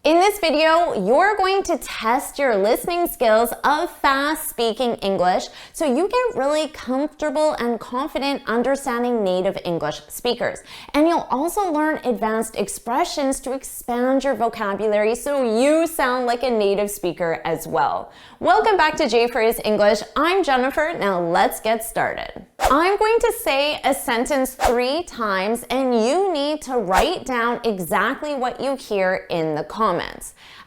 In this video, you're going to test your listening skills of fast speaking English so you get really comfortable and confident understanding native English speakers. And you'll also learn advanced expressions to expand your vocabulary so you sound like a native speaker as well. Welcome back to J for Ace English. I'm Jennifer. Now let's get started. I'm going to say a sentence 3 times and you need to write down exactly what you hear in the comments.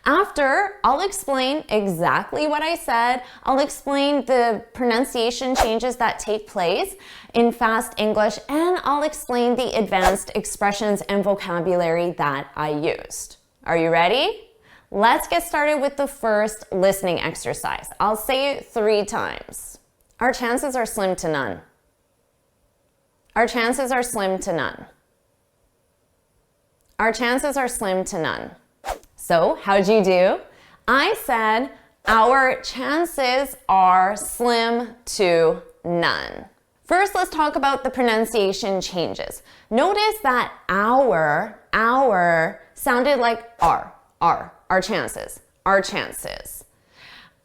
After, I'll explain exactly what I said. I'll explain the pronunciation changes that take place in fast English, and I'll explain the advanced expressions and vocabulary that I used. Are you ready? Let's get started with the first listening exercise. I'll say it 3 times. Our chances are slim to none. Our chances are slim to none. Our chances are slim to none. So, how'd you do? I said, our chances are slim to none. First, let's talk about the pronunciation changes. Notice that our sounded like our chances, our chances.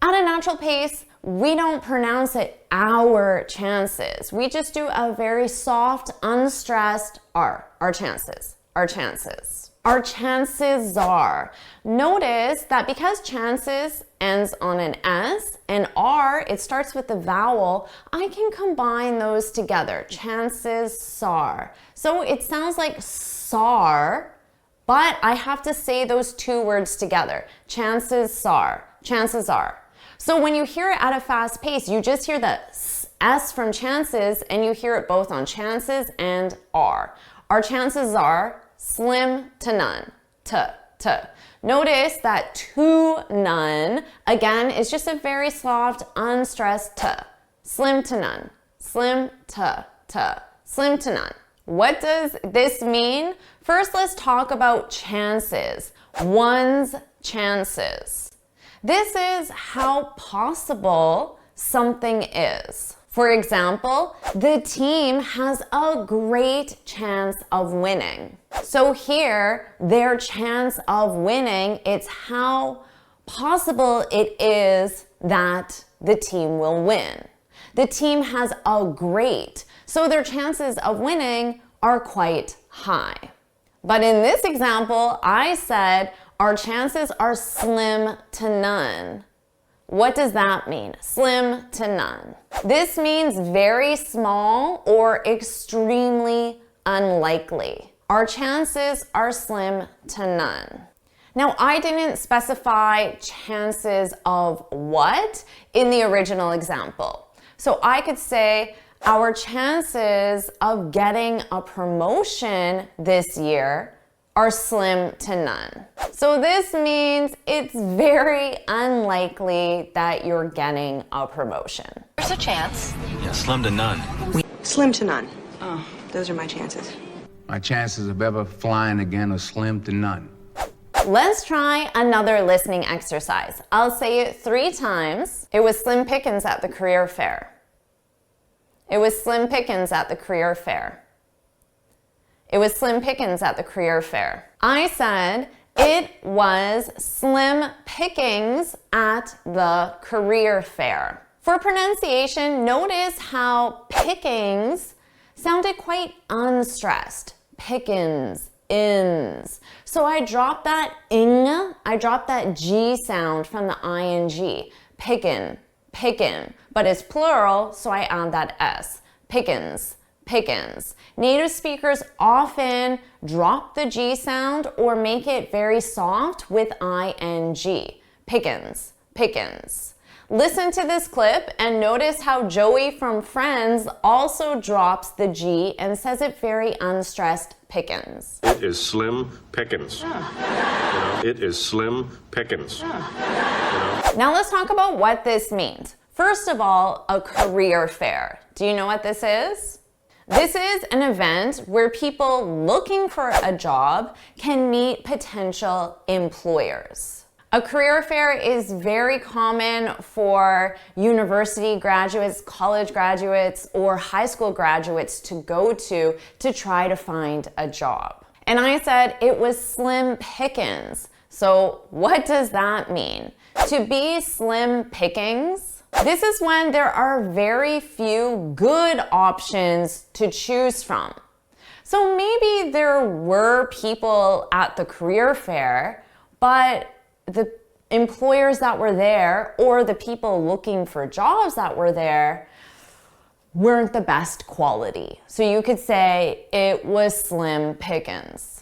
At a natural pace, we don't pronounce it our chances. We just do a very soft, unstressed our chances, our chances. Our chances are. Notice that because chances ends on an S and R, it starts with the vowel, I can combine those together. Chances are. So it sounds like SAR, but I have to say those 2 words together. Chances are. Chances are. So when you hear it at a fast pace, you just hear the S from chances and you hear it both on chances and are. Our chances are slim to none. Notice that to none, again, is just a very soft, unstressed t. Slim to none. Slim to. Slim to none. What does this mean? First, let's talk about chances. One's chances. This is how possible something is. For example, the team has a great chance of winning. So here, their chance of winning, it's how possible it is that the team will win. The team has a great, so their chances of winning are quite high. But in this example, I said our chances are slim to none. What does that mean? Slim to none. This means very small or extremely unlikely. Our chances are slim to none. Now, I didn't specify chances of what in the original example. So I could say our chances of getting a promotion this year are slim to none. So this means it's very unlikely that you're getting a promotion. There's a chance. Yeah, slim to none. Slim to none. Oh, those are my chances. My chances of ever flying again are slim to none. Let's try another listening exercise. I'll say it 3 times. It was slim pickings at the career fair. It was slim pickings at the career fair. It was slim pickings at the career fair. I said it was slim pickings at the career fair. For pronunciation, notice how pickings sounded quite unstressed. Pickins, ins. So I dropped that ing, I dropped that G sound from the ing. Pickin, pickin. But it's plural, so I add that S. Pickins. Pickins. Native speakers often drop the G sound or make it very soft with ing. Pickins, pickins. Listen to this clip and notice how Joey from Friends also drops the G and says it very unstressed. Pickins. It is slim pickings. It is slim pickings. Now let's talk about what this means. First of all, a career fair. Do you know what this is? This is an event where people looking for a job can meet potential employers. A career fair is very common for university graduates, college graduates, or high school graduates to go to try to find a job. And I said it was slim pickings. So what does that mean? To be slim pickings, this is when there are very few good options to choose from. So maybe there were people at the career fair, but the employers that were there or the people looking for jobs that were there weren't the best quality. So you could say it was slim pickings.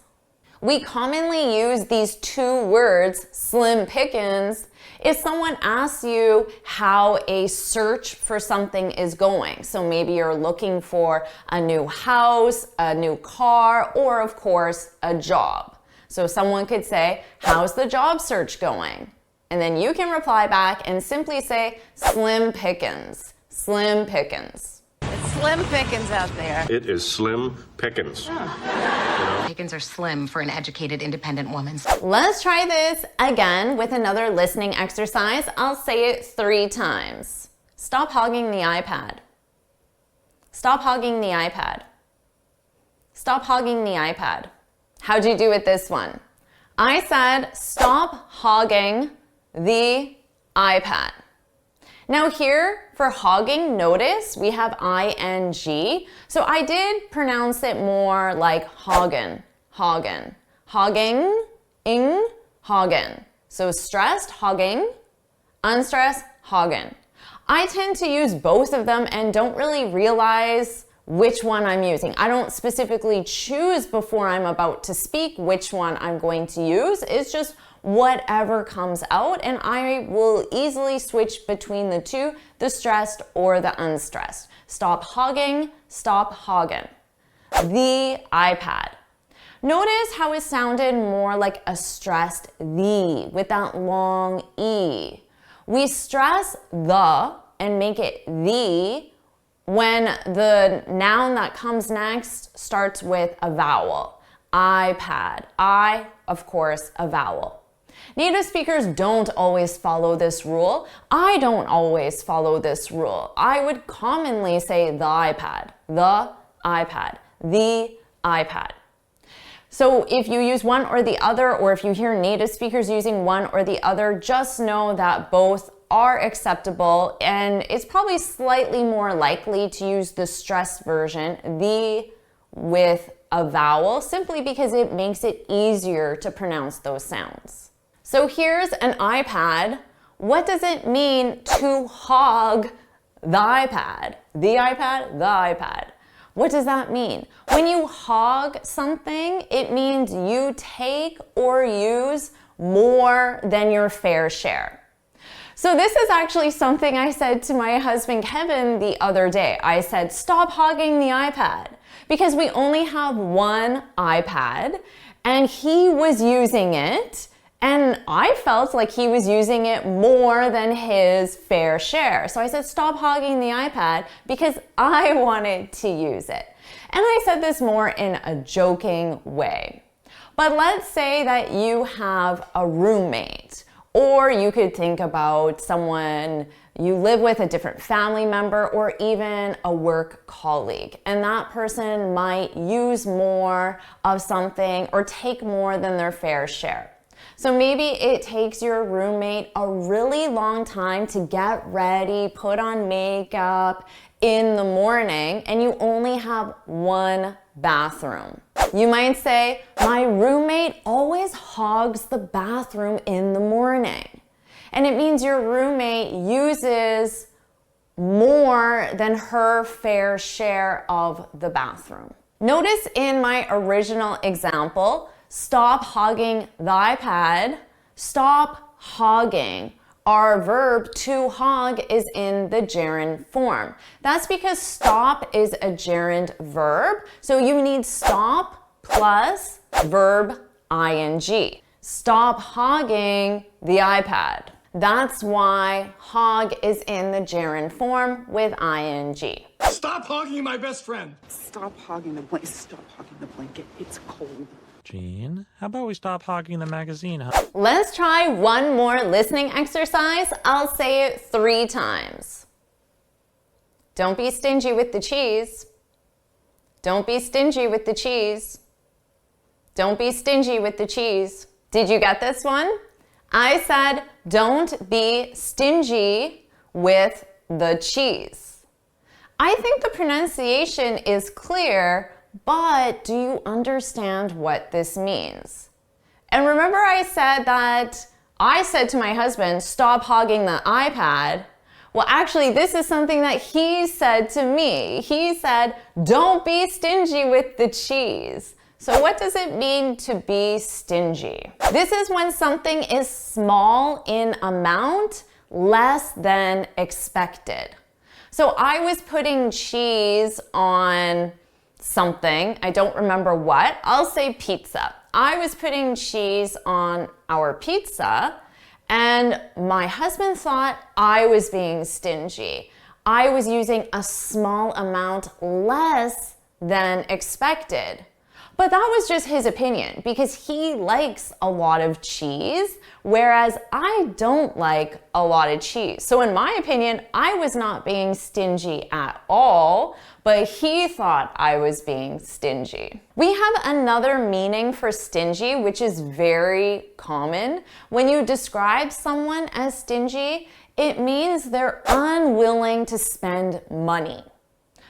We commonly use these two words, slim pickings, if someone asks you how a search for something is going. So maybe you're looking for a new house, a new car, or of course, a job. So someone could say, how's the job search going? And then you can reply back and simply say, slim pickings, slim pickings. It's slim pickings out there. It is slim pickings. Pickings are slim for an educated, independent woman. Let's try this again with another listening exercise. I'll say it 3 times. Stop hogging the iPad. Stop hogging the iPad. Stop hogging the iPad. How'd you do with this one? I said, stop hogging the iPad. Now here, for hogging, notice we have ing. So I did pronounce it more like hoggin, hoggin, hogging, ing, hoggin. So stressed, hogging, unstressed, hoggin. I tend to use both of them and don't really realize which one I'm using. I don't specifically choose before I'm about to speak which one I'm going to use. It's just whatever comes out, and I will easily switch between the two, the stressed or the unstressed. Stop hogging, stop hogging. The iPad. Notice how it sounded more like a stressed the with that long E. We stress the and make it the when the noun that comes next starts with a vowel. iPad. I, of course, a vowel. Native speakers don't always follow this rule. I don't always follow this rule. I would commonly say the iPad, the iPad, the iPad. So if you use one or the other, or if you hear native speakers using one or the other, just know that both are acceptable, and it's probably slightly more likely to use the stressed version, the, with a vowel, simply because it makes it easier to pronounce those sounds. So here's an iPad. What does it mean to hog the iPad? The iPad, the iPad. What does that mean? When you hog something, it means you take or use more than your fair share. So this is actually something I said to my husband Kevin the other day. I said, stop hogging the iPad, because we only have one iPad and he was using it, and I felt like he was using it more than his fair share. So I said, stop hogging the iPad, because I wanted to use it. And I said this more in a joking way. But let's say that you have a roommate, or you could think about someone you live with, a different family member, or even a work colleague. And that person might use more of something or take more than their fair share. So maybe it takes your roommate a really long time to get ready, put on makeup in the morning, and you only have one bathroom. You might say, my roommate always hogs the bathroom in the morning. And it means your roommate uses more than her fair share of the bathroom. Notice in my original example, stop hogging the iPad, stop hogging. Our verb to hog is in the gerund form. That's because stop is a gerund verb, so you need stop plus verb ing. Stop hogging the iPad. That's why hog is in the gerund form with ing. Stop hogging my best friend. Stop hogging the blanket. Stop hogging the blanket. It's cold. Gene, how about we stop hogging the magazine, huh? Let's try one more listening exercise. I'll say it 3 times. Don't be stingy with the cheese. Don't be stingy with the cheese. Don't be stingy with the cheese. Did you get this one? I said, don't be stingy with the cheese. I think the pronunciation is clear, but do you understand what this means? And remember I said that I said to my husband, stop hogging the iPad. Well, actually, this is something that he said to me. He said, don't be stingy with the cheese. So what does it mean to be stingy? This is when something is small in amount, less than expected. So I was putting cheese on something. I don't remember what. I'll say pizza. I was putting cheese on our pizza, and my husband thought I was being stingy. I was using a small amount less than expected. But that was just his opinion because he likes a lot of cheese, whereas I don't like a lot of cheese. So in my opinion, I was not being stingy at all, but he thought I was being stingy. We have another meaning for stingy, which is very common. When you describe someone as stingy, it means they're unwilling to spend money.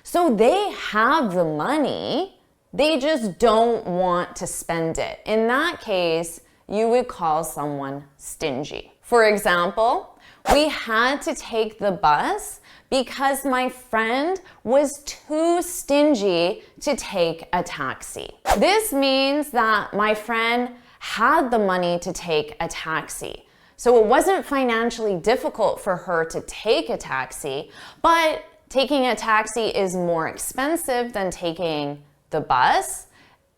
So they have the money, they just don't want to spend it. In that case, you would call someone stingy. For example, we had to take the bus because my friend was too stingy to take a taxi. This means that my friend had the money to take a taxi. So it wasn't financially difficult for her to take a taxi, but taking a taxi is more expensive than taking the bus,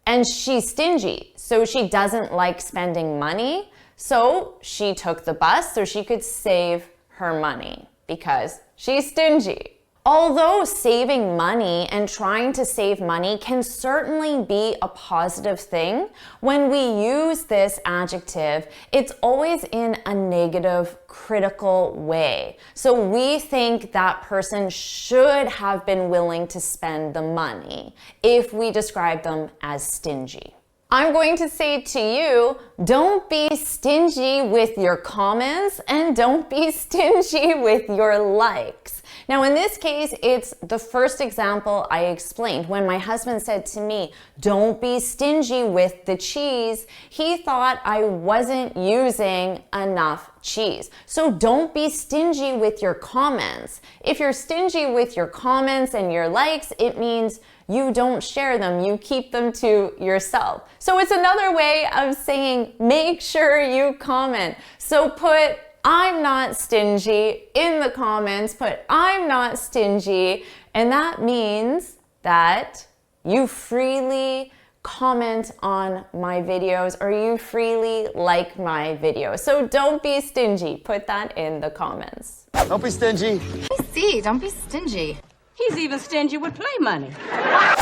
and she's stingy, so she doesn't like spending money, so she took the bus so she could save her money because she's stingy. Although saving money and trying to save money can certainly be a positive thing, when we use this adjective, it's always in a negative, critical way. So we think that person should have been willing to spend the money if we describe them as stingy. I'm going to say to you, don't be stingy with your comments and don't be stingy with your likes. Now in this case, it's the first example I explained. When my husband said to me, don't be stingy with the cheese, he thought I wasn't using enough cheese. So don't be stingy with your comments. If you're stingy with your comments and your likes, it means you don't share them, you keep them to yourself. So it's another way of saying make sure you comment. So put I'm not stingy in the comments, put I'm not stingy, and that means that you freely comment on my videos or you freely like my videos. So don't be stingy, put that in the comments. Don't be stingy. See, don't be stingy. He's even stingy with play money.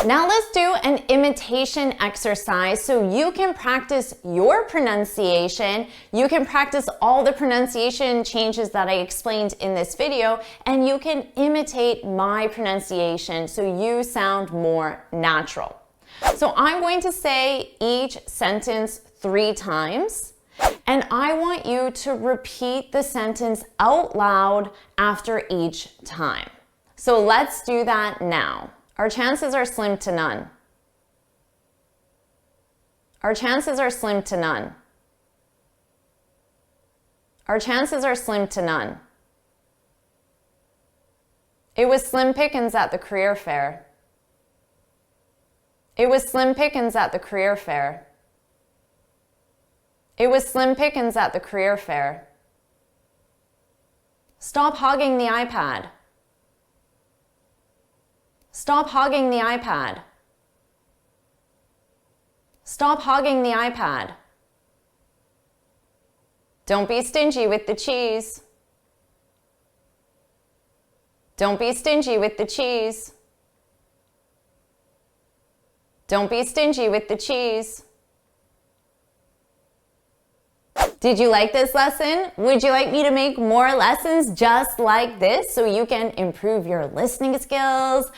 Now let's do an imitation exercise so you can practice your pronunciation. You can practice all the pronunciation changes that I explained in this video, and you can imitate my pronunciation so you sound more natural. So I'm going to say each sentence 3 times, and I want you to repeat the sentence out loud after each time. So let's do that now. Our chances are slim to none. Our chances are slim to none. Our chances are slim to none. It was slim pickings at the career fair. It was slim pickings at the career fair. It was slim pickings at the career fair. Stop hogging the iPad. Stop hogging the iPad. Stop hogging the iPad. Don't be stingy with the cheese. Don't be stingy with the cheese. Don't be stingy with the cheese. Did you like this lesson? Would you like me to make more lessons just like this so you can improve your listening skills,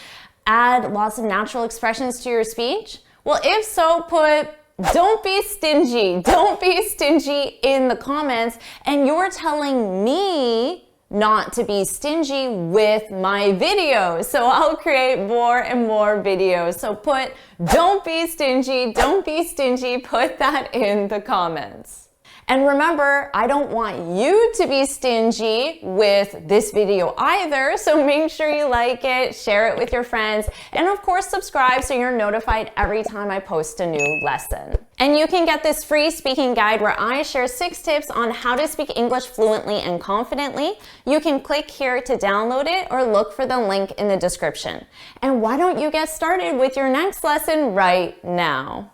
add lots of natural expressions to your speech? Well, if so, put Don't be stingy. Don't be stingy in the comments. And you're telling me not to be stingy with my videos. So I'll create more and more videos. So put don't be stingy, put that in the comments. And remember, I don't want you to be stingy with this video either, so make sure you like it, share it with your friends, and of course subscribe so you're notified every time I post a new lesson. And you can get this free speaking guide where I share 6 tips on how to speak English fluently and confidently. You can click here to download it or look for the link in the description. And why don't you get started with your next lesson right now?